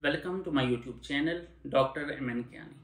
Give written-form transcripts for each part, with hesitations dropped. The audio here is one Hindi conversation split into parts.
Welcome to my YouTube channel doctor MN Kiyani.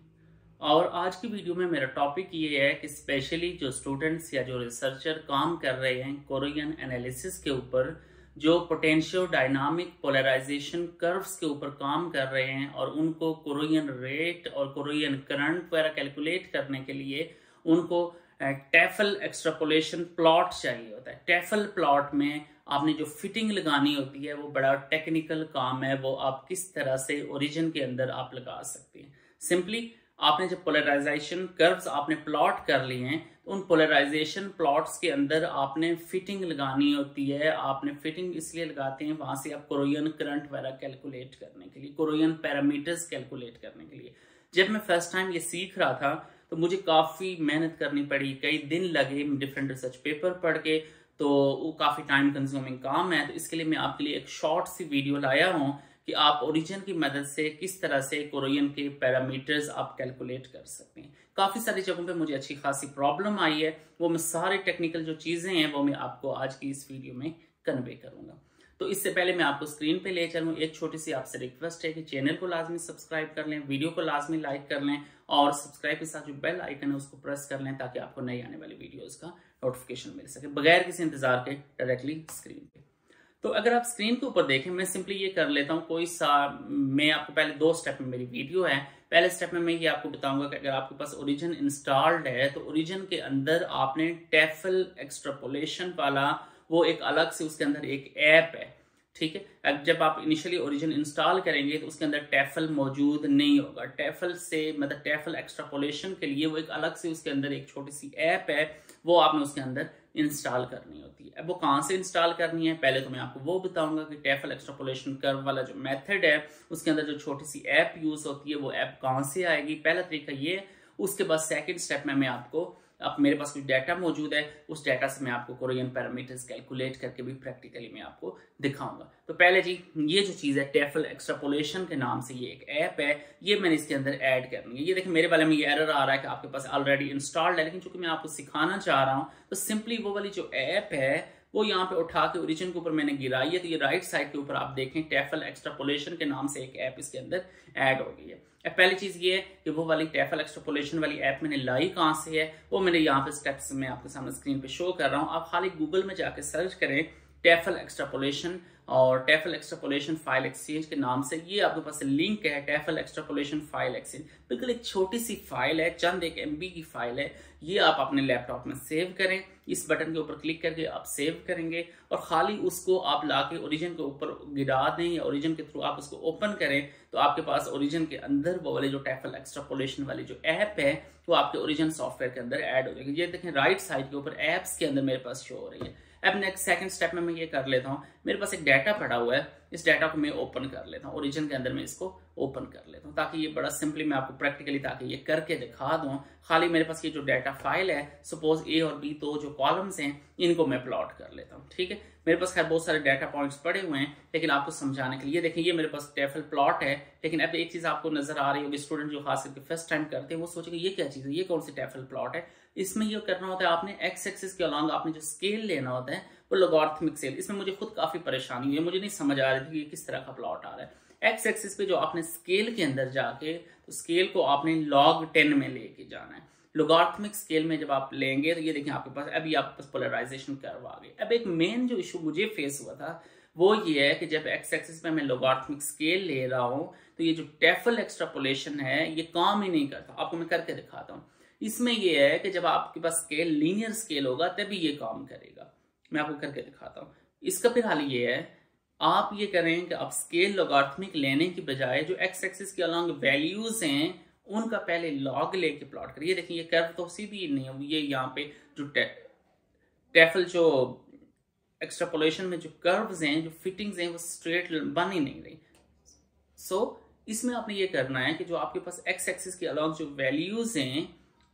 और आज की वीडियो में मेरा टॉपिक ये है कि स्पेशली जो स्टूडेंट्स या जो रिसर्चर काम कर रहे हैं कोरियन एनालिसिस के ऊपर, जो पोटेंशियो डायनामिक पोलराइजेशन कर्व्स के ऊपर काम कर रहे हैं और उनको कोरियन रेट और कोरियन करंट वगैरह कैलकुलेट करने के लिए उनको टेफल एक्सट्रापोलेशन प्लॉट चाहिए होता है। टेफल प्लॉट में आपने जो फिटिंग लगानी होती है वो बड़ा टेक्निकल काम है। वो आप किस तरह से ओरिजिन के अंदर आप लगा सकते हैं। सिंपली आपने जब पोलराइजेशन कर्व्स आपने प्लॉट कर लिए हैं तो उन पोलराइजेशन प्लॉट्स के अंदर आपने फिटिंग लगानी होती है। आपने फिटिंग इसलिए लगाते हैं वहां से आप कोरियन करंट वगैरह कैलकुलेट करने के लिए, कोरियन पैरामीटर्स कैलकुलेट करने के लिए। जब मैं फर्स्ट टाइम ये सीख रहा था तो मुझे काफी मेहनत करनी पड़ी, कई दिन लगे डिफरेंट रिसर्च पेपर पढ़ के, तो वो काफी टाइम कंज्यूमिंग काम है। तो इसके लिए मैं आपके लिए एक शॉर्ट सी वीडियो लाया हूं कि आप ओरिजिन की मदद से किस तरह से कोरियन के पैरामीटर्स आप कैलकुलेट कर सकते हैं। काफी सारी जगहों पे मुझे अच्छी खासी प्रॉब्लम आई है, वो मैं सारे टेक्निकल जो चीजें हैं वो मैं आपको आज की इस वीडियो में कन्वे करूंगा। तो इससे पहले मैं आपको स्क्रीन पे ले चलूं, एक छोटी सी आपसे रिक्वेस्ट है कि चैनल को लाजमी सब्सक्राइब कर लें, वीडियो को लाजमी लाइक कर लें और सब्सक्राइब के साथ जो बेल आइकन है उसको प्रेस कर लें ताकि आपको नई आने वाली वीडियोस का नोटिफिकेशन मिल सके बगैर किसी इंतजार के डायरेक्टली स्क्रीन पे। तो अगर आप स्क्रीन के ऊपर देखें, मैं सिंपली ये कर लेता हूँ कोई सा, मैं आपको पहले दो स्टेप में मेरी वीडियो है। पहले स्टेप में मैं ये आपको बताऊंगा कि अगर आपके पास ओरिजिन इंस्टॉल्ड है तो ओरिजिन के अंदर आपने टेफल एक्सट्रापोलेशन वाला वो एक अलग से उसके अंदर एक ऐप है, ठीक है। अब जब आप इनिशियली ओरिजिन इंस्टॉल करेंगे तो उसके अंदर टेफल मौजूद नहीं होगा। टेफल से मतलब टेफल एक्सट्रापोलेशन के लिए वो एक अलग से उसके अंदर एक छोटी सी ऐप है, वो आपने उसके अंदर इंस्टॉल करनी होती है। अब वो कहाँ से इंस्टॉल करनी है, पहले तो मैं आपको वो बताऊंगा कि टेफल एक्सट्रापोलेशन कर्व वाला जो मेथड है उसके अंदर जो छोटी सी ऐप यूज होती है वो ऐप कहाँ से आएगी, पहला तरीका ये। उसके बाद सेकेंड स्टेप में मैं आपको, अब मेरे पास कुछ डाटा मौजूद है, उस डाटा से मैं आपको कोरियन पैरामीटर्स कैलकुलेट करके भी प्रैक्टिकली मैं आपको दिखाऊंगा। तो पहले जी ये जो चीज है टेफल एक्सट्रापोलेशन के नाम से ये एक ऐप है, ये मैंने इसके अंदर ऐड करनी है। ये देखिए मेरे वाले में ये एरर आ रहा है कि आपके पास ऑलरेडी इंस्टॉल्ड है, लेकिन चूंकि मैं आपको सिखाना चाह रहा हूं तो सिंपली वो वाली जो ऐप है वो यहाँ पे उठा के ओरिजिन के ऊपर मैंने गिराई है। तो ये राइट साइड के ऊपर आप देखें टेफल एक्सट्रापोलेशन के नाम से एक ऐप इसके अंदर ऐड हो गई है। अब पहली चीज ये है कि वो वाली टेफल एक्सट्रापोलेशन वाली ऐप मैंने लाई कहाँ से है, वो मैंने यहाँ पे स्टेप्स में आपके सामने स्क्रीन पे शो कर रहा हूँ। आप खाली गूगल में जाके सर्च करें टेफल एक्सट्रापोलेशन और टेफल एक्सट्रापोलेशन फाइल एक्सचेंज के नाम से, ये आपके पास लिंक है टेफल एक्सट्रापोलेशन फाइल एक्सचेंज। बिल्कुल एक छोटी सी फाइल है, चंद एक MB की फाइल है। ये आप अपने लैपटॉप में सेव करें, इस बटन के ऊपर क्लिक करके आप सेव करेंगे और खाली उसको आप लाके ओरिजिन के ऊपर गिरा दें या ओरिजिन के थ्रू आप उसको ओपन करें तो आपके पास ओरिजिन के अंदर वो वाले जो टेफल एक्सट्रापोलेशन वाली जो ऐप है वो आपके ओरिजिन सॉफ्टवेयर के अंदर ऐड हो जाएगी। ये देखें राइट साइड के ऊपर ऐप्स के अंदर मेरे पास शो हो रही है। अब नेक्स्ट सेकंड स्टेप में मैं ये कर लेता हूँ, मेरे पास एक डाटा पड़ा हुआ है, इस डाटा को मैं ओपन कर लेता हूँ, ओरिजिन के अंदर मैं इसको ओपन कर लेता हूँ ताकि ये बड़ा सिंपली मैं आपको प्रैक्टिकली ताकि ये करके दिखा दूँ। खाली मेरे पास ये जो डाटा फाइल है, सपोज A और B तो जो कॉलम्स हैं इनको मैं प्लॉट कर लेता हूँ, ठीक है। मेरे पास खैर बहुत सारे डाटा पॉइंट्स पड़े हुए हैं, लेकिन आपको समझाने के लिए देखिए ये मेरे पास टेफल प्लॉट है। लेकिन अब एक चीज आपको नजर आ रही होगी, स्टूडेंट जो खास करके फर्स्ट टाइम करते हैं वो सोचेंगे ये क्या चीज है, ये कौन सी टेफल प्लॉट है। इसमें ये करना होता है आपने एक्स एक्सिस के अलॉन्ग आपने जो स्केल लेना होता है वो लॉगरिथमिक स्केल। इसमें मुझे खुद काफी परेशानी हुई है, मुझे नहीं समझ आ रही थी कि किस तरह का प्लॉट आ रहा है। एक्स एक्सिस पे जो आपने स्केल के अंदर जाके तो स्केल को आपने log 10 में लेके जाना है। लॉगरिथमिक स्केल में जब आप लेंगे तो ये देखिए आपके पास अभी आपके पास पोलराइजेशन कर्व आ गई। अब एक मेन जो इशू मुझे फेस हुआ था वो ये है कि जब एक्स एक्सिस पे मैं लॉगरिथमिक स्केल ले रहा हूं तो ये जो टेफल एक्सट्रापोलेशन है ये काम ही नहीं करता। आपको मैं करके दिखाता हूँ। इसमें ये है कि जब आपके पास स्केल लीनियर स्केल होगा तभी ये काम करेगा। मैं आपको करके दिखाता हूँ। इसका फिर हाल ये है, आप ये करें कि आप स्केल लॉगरिथमिक लेने की बजाय जो एक्स एक्सिस के अलॉन्ग वैल्यूज हैं उनका पहले लॉग लेके प्लॉट करिए। देखिए ये कर्व तो सीधी नहीं है, ये यहाँ पे जो टेफल जो एक्सट्रापोलेशन में जो कर्व्स हैं, जो फिटिंग्स हैं वो स्ट्रेट बन ही नहीं रही। सो इसमें आपने ये करना है कि जो आपके पास एक्स एक्सिस के अलॉन्ग जो वैल्यूज हैं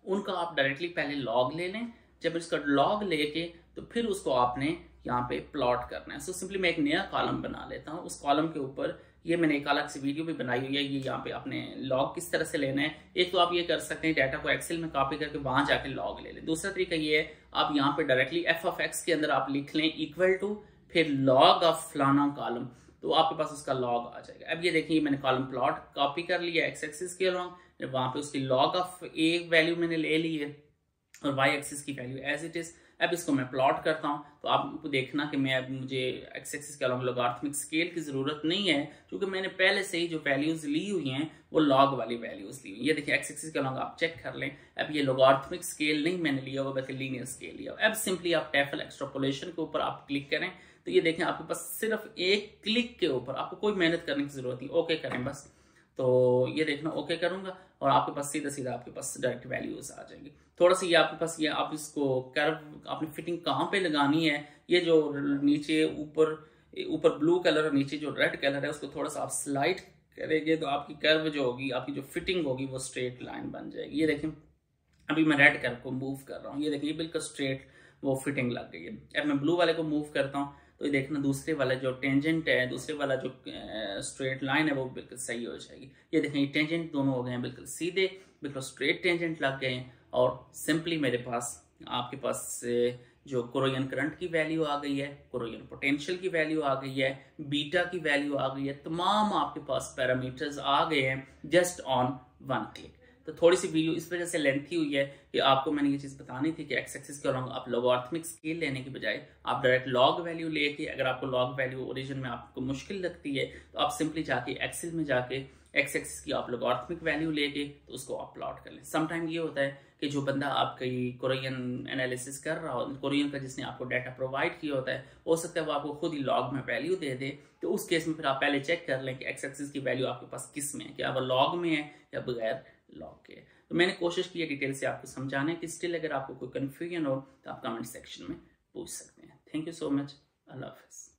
उनका आप डायरेक्टली पहले लॉग ले लें। जब इसका लॉग लेके तो फिर उसको आपने यहाँ पे प्लॉट करना है। सो सिंपली मैं एक नया कॉलम बना लेता हूँ, उस कॉलम के ऊपर ये मैंने एक अलग से वीडियो भी बनाई हुई है। ये यहाँ पे आपने लॉग किस तरह से लेना है, एक तो आप ये कर सकते हैं डाटा को एक्सेल में कॉपी करके वहां जाके लॉग ले लें। दूसरा तरीका ये है आप यहाँ पे डायरेक्टली f of x के अंदर आप लिख लें इक्वल टू फिर लॉग ऑफ फलाना कॉलम। तो आपके पास उसका लॉग आ जाएगा। अब ये देखिए मैंने कॉलम प्लॉट कॉपी कर लिया एक्स एक्सिस के अलॉन्ग, वहां पे उसकी लॉग ऑफ ए वैल्यू मैंने ले ली है और वाई एक्सिस की वैल्यू एज इट इज। अब इसको मैं प्लॉट करता हूं तो आपको देखना कि मैं अब मुझे एक्स एक्सिस के अलॉन्ग लॉगरिथमिक स्केल की जरूरत नहीं है, क्योंकि मैंने पहले से ही जो वैल्यूज ली हुई हैं वो लॉग वाली वैल्यूज ली हुई। ये देखिए एक्स एक्सिस के अलॉन्ग आप चेक कर लें। अब ये लॉगरिथमिक स्केल नहीं मैंने लिया हुआ बल्कि लीनियर स्केल लिया। अब सिंपली आप टेफल एक्सट्रापोलेशन के ऊपर आप क्लिक करें तो ये देखें आपके पास सिर्फ एक क्लिक के ऊपर, आपको कोई मेहनत करने की जरूरत नहीं, ओके करें बस। तो ये देखना ओके करूंगा और आपके पास सीधा सीधा आपके पास डायरेक्ट वैल्यूज आ जाएंगी। थोड़ा सा ये आपके पास ये आप इसको कर्व आपने फिटिंग कहाँ पे लगानी है, ये जो नीचे ऊपर ऊपर ब्लू कलर और नीचे जो रेड कलर है उसको थोड़ा सा आप स्लाइड करेंगे तो आपकी कर्व जो होगी, आपकी जो फिटिंग होगी वो स्ट्रेट लाइन बन जाएगी। ये देखें अभी मैं रेड कर्व को मूव कर रहा हूँ, ये देखिए बिल्कुल स्ट्रेट वो फिटिंग लग गई है। अब मैं ब्लू वाले को मूव करता हूँ तो ये देखना दूसरे वाला जो टेंजेंट है, दूसरे वाला जो स्ट्रेट लाइन है वो बिल्कुल सही हो जाएगी। ये देखें ये टेंजेंट दोनों हो गए हैं बिल्कुल सीधे, बिल्कुल स्ट्रेट टेंजेंट लग गए हैं और सिंपली मेरे पास आपके पास जो कोरोजन करंट की वैल्यू आ गई है, कोरोजन पोटेंशियल की वैल्यू आ गई है, बीटा की वैल्यू आ गई है, तमाम आपके पास पैरामीटर्स आ गए हैं जस्ट ऑन वन क्लिक। तो थोड़ी सी वीडियो इस वजह से लेंथी हुई है कि आपको मैंने ये चीज़ बतानी थी कि एक्स एक्सिस के अलॉन्ग आप लॉगरिथमिक स्केल लेने की बजाय आप डायरेक्ट लॉग वैल्यू लेके, अगर आपको लॉग वैल्यू ओरिजिन में आपको मुश्किल लगती है तो आप सिंपली जाके एक्सेल में जाके एक्स एक्सिस की आप लॉगरिथमिक वैल्यू लेके तो उसको आप प्लॉट कर लें। समटाइम ये होता है कि जो बंदा आपकी कोरियन एनालिसिस कर रहा हो, कोरियन का जिसने आपको डाटा प्रोवाइड किया होता है, हो सकता है वो आपको खुद ही लॉग में वैल्यू दे दे। तो उस केस में फिर आप पहले चेक कर लें कि एक्स एक्सिस की वैल्यू आपके पास किस में है, क्या वो लॉग में है या बगैर लॉग के। तो मैंने कोशिश की है डिटेल से आपको समझाने की। स्टिल अगर आपको कोई कंफ्यूजन हो तो आप कमेंट सेक्शन में पूछ सकते हैं। Thank you so much. अल्लाह हाफिज़।